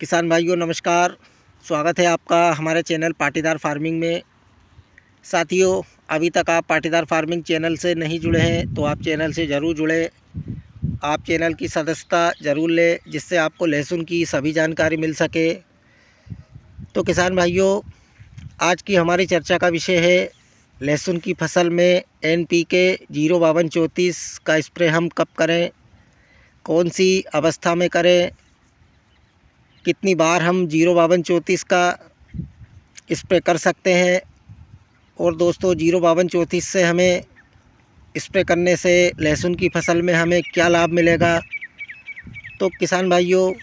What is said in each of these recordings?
किसान भाइयों नमस्कार। स्वागत है आपका हमारे चैनल पाटीदार फार्मिंग में। साथियों, अभी तक आप पाटीदार फार्मिंग चैनल से नहीं जुड़े हैं तो आप चैनल से ज़रूर जुड़े। आप चैनल की सदस्यता ज़रूर लें जिससे आपको लहसुन की सभी जानकारी मिल सके। तो किसान भाइयों, आज की हमारी चर्चा का विषय है लहसुन की फसल में NPK 05234 का स्प्रे हम कब करें, कौन सी अवस्था में करें, कितनी बार हम 05234 का स्प्रे कर सकते हैं और दोस्तों 05234 से हमें स्प्रे करने से लहसुन की फसल में हमें क्या लाभ मिलेगा। तो किसान भाइयों,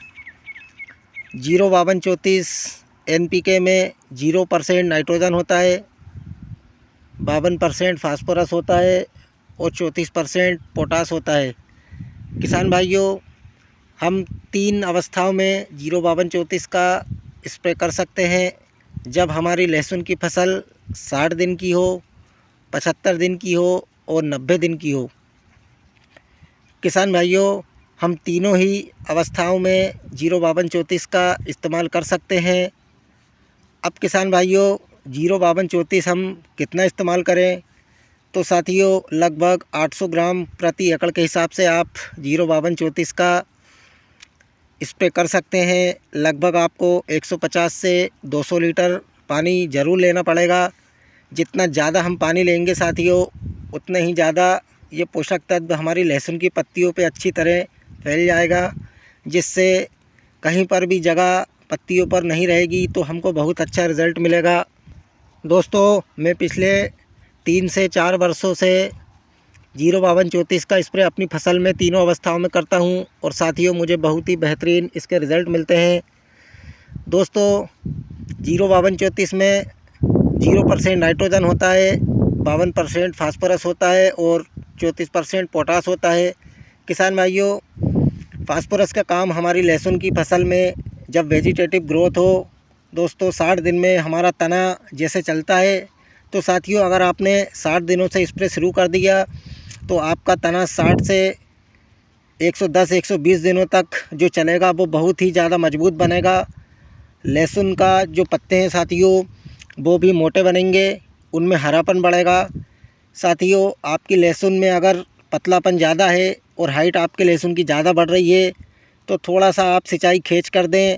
05234 NPK में 0% नाइट्रोजन होता है, 52% फास्फोरस होता है और 34% पोटास होता है। किसान भाइयों, हम 3 अवस्थाओं में 05234 का स्प्रे कर सकते हैं। जब हमारी लहसुन की फसल 60 दिन की हो, 75 दिन की हो और 90 दिन की हो। किसान भाइयों, हम तीनों ही अवस्थाओं में 05234 का इस्तेमाल कर सकते हैं। अब किसान भाइयों, 05234 हम कितना इस्तेमाल करें, तो साथियों लगभग 800 ग्राम प्रति एकड़ के हिसाब से आप 05234 का स्प्रे कर सकते हैं। लगभग आपको 150 से 200 लीटर पानी ज़रूर लेना पड़ेगा। जितना ज़्यादा हम पानी लेंगे साथियों, उतना ही ज़्यादा ये पोषक तत्व हमारी लहसुन की पत्तियों पे अच्छी तरह फैल जाएगा, जिससे कहीं पर भी जगह पत्तियों पर नहीं रहेगी तो हमको बहुत अच्छा रिज़ल्ट मिलेगा। दोस्तों, मैं पिछले 3 से 4 वर्षों से 05234 का स्प्रे अपनी फसल में तीनों अवस्थाओं में करता हूं और साथियों मुझे बहुत ही बेहतरीन इसके रिज़ल्ट मिलते हैं। दोस्तों, 05234 में 0% नाइट्रोजन होता है, 52% फास्फोरस होता है और 34% पोटास होता है। किसान भाइयों, फास्फोरस का काम हमारी लहसुन की फसल में जब वेजिटेटिव ग्रोथ हो, दोस्तों 60 दिन में हमारा तना जैसे चलता है, तो साथियों अगर आपने 60 दिनों से स्प्रे शुरू कर दिया तो आपका तना 60 से 110-120 दिनों तक जो चलेगा वो बहुत ही ज़्यादा मजबूत बनेगा। लहसुन का जो पत्ते हैं साथियों वो भी मोटे बनेंगे, उनमें हरापन बढ़ेगा। साथियों, आपकी लहसुन में अगर पतलापन ज़्यादा है और हाइट आपके लहसुन की ज़्यादा बढ़ रही है तो थोड़ा सा आप सिंचाई खींच कर दें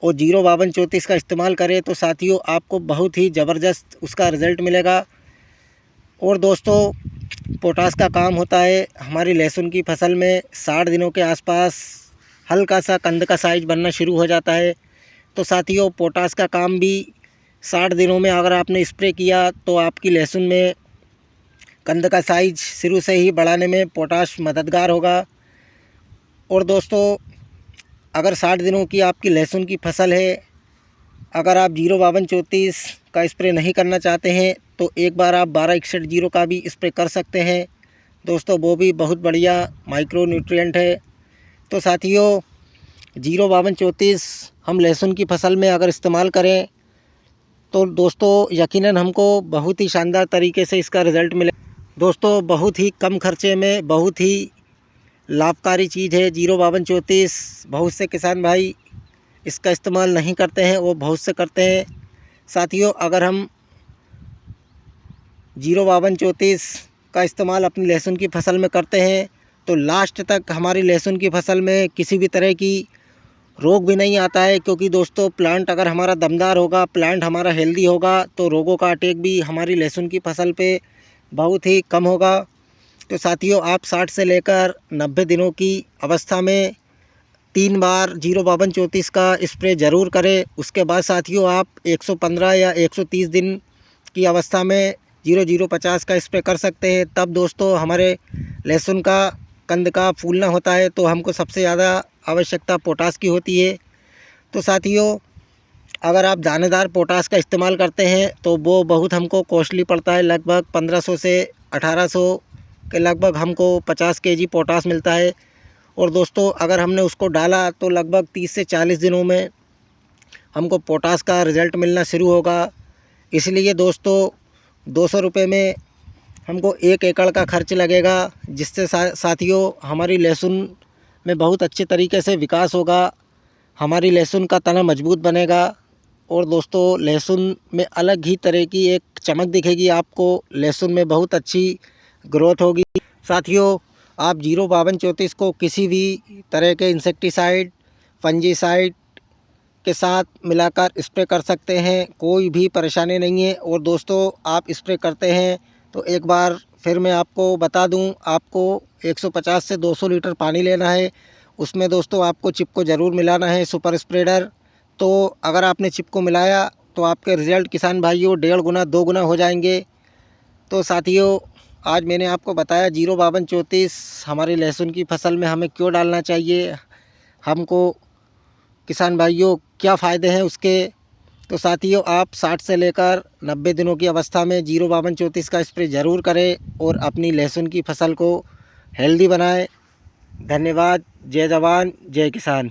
और 05234 का इस्तेमाल करें तो साथियों आपको बहुत ही ज़बरदस्त उसका रिज़ल्ट मिलेगा। और दोस्तों, पोटास का काम होता है हमारी लहसुन की फसल में 60 दिनों के आसपास हल्का सा कंद का साइज बनना शुरू हो जाता है। तो साथियों पोटास का काम भी 60 दिनों में अगर आपने स्प्रे किया तो आपकी लहसुन में कंद का साइज शुरू से ही बढ़ाने में पोटाश मददगार होगा। और दोस्तों, अगर 60 दिनों की आपकी लहसुन की फसल है, अगर आप 05234 का स्प्रे नहीं करना चाहते हैं तो एक बार आप 1261 का भी स्प्रे कर सकते हैं। दोस्तों वो भी बहुत बढ़िया माइक्रो न्यूट्रिएंट है। तो साथियों 05234 हम लहसुन की फसल में अगर इस्तेमाल करें तो दोस्तों यकीनन हमको बहुत ही शानदार तरीके से इसका रिज़ल्ट मिले। दोस्तों बहुत ही कम खर्चे में बहुत ही लाभकारी चीज़ है 05234। बहुत से किसान भाई इसका इस्तेमाल नहीं करते हैं, वो बहुत से करते हैं। साथियों अगर हम 05234 का इस्तेमाल अपनी लहसुन की फसल में करते हैं तो लास्ट तक हमारी लहसुन की फसल में किसी भी तरह की रोग भी नहीं आता है, क्योंकि दोस्तों प्लांट अगर हमारा दमदार होगा, प्लांट हमारा हेल्दी होगा तो रोगों का अटैक भी हमारी लहसुन की फसल पे बहुत ही कम होगा। तो साथियों आप 60 से लेकर 90 दिनों की अवस्था में 3 बार 05234 का स्प्रे ज़रूर करें। उसके बाद साथियों आप 115 या 130 दिन की अवस्था में 0050 का स्प्रे कर सकते हैं। तब दोस्तों हमारे लहसुन का कंद का फूलना होता है तो हमको सबसे ज़्यादा आवश्यकता पोटास की होती है। तो साथियों अगर आप दानेदार पोटास का इस्तेमाल करते हैं तो वो बहुत हमको कॉस्टली पड़ता है। लगभग 1500 से 1800 के लगभग हमको 50 केजी पोटास मिलता है। और दोस्तों अगर हमने उसको डाला तो लगभग 30 से 40 दिनों में हमको पोटास का रिज़ल्ट मिलना शुरू होगा। इसलिए दोस्तों 200 रुपये में हमको 1 एकड़ का खर्च लगेगा, जिससे साथियों हमारी लहसुन में बहुत अच्छे तरीके से विकास होगा। हमारी लहसुन का तना मजबूत बनेगा और दोस्तों लहसुन में अलग ही तरह की एक चमक दिखेगी आपको। लहसुन में बहुत अच्छी ग्रोथ होगी। साथियों, आप 05234 को किसी भी तरह के इंसेक्टिसाइड, फंजीसाइड के साथ मिलाकर स्प्रे कर सकते हैं, कोई भी परेशानी नहीं है। और दोस्तों, आप स्प्रे करते हैं तो एक बार फिर मैं आपको बता दूं, आपको 150 से 200 लीटर पानी लेना है। उसमें दोस्तों आपको चिप को ज़रूर मिलाना है, सुपर स्प्रेडर। तो अगर आपने चिप को मिलाया तो आपके रिज़ल्ट किसान भाइयों 1.5 गुना 2 गुना हो जाएंगे। तो साथियों, आज मैंने आपको बताया 05234 हमारी लहसुन की फसल में हमें क्यों डालना चाहिए, हमको किसान भाइयों क्या फ़ायदे हैं उसके। तो साथियों, आप 60 से लेकर 90 दिनों की अवस्था में 05234 का स्प्रे ज़रूर करें और अपनी लहसुन की फसल को हेल्दी बनाएं। धन्यवाद। जय जवान जय किसान।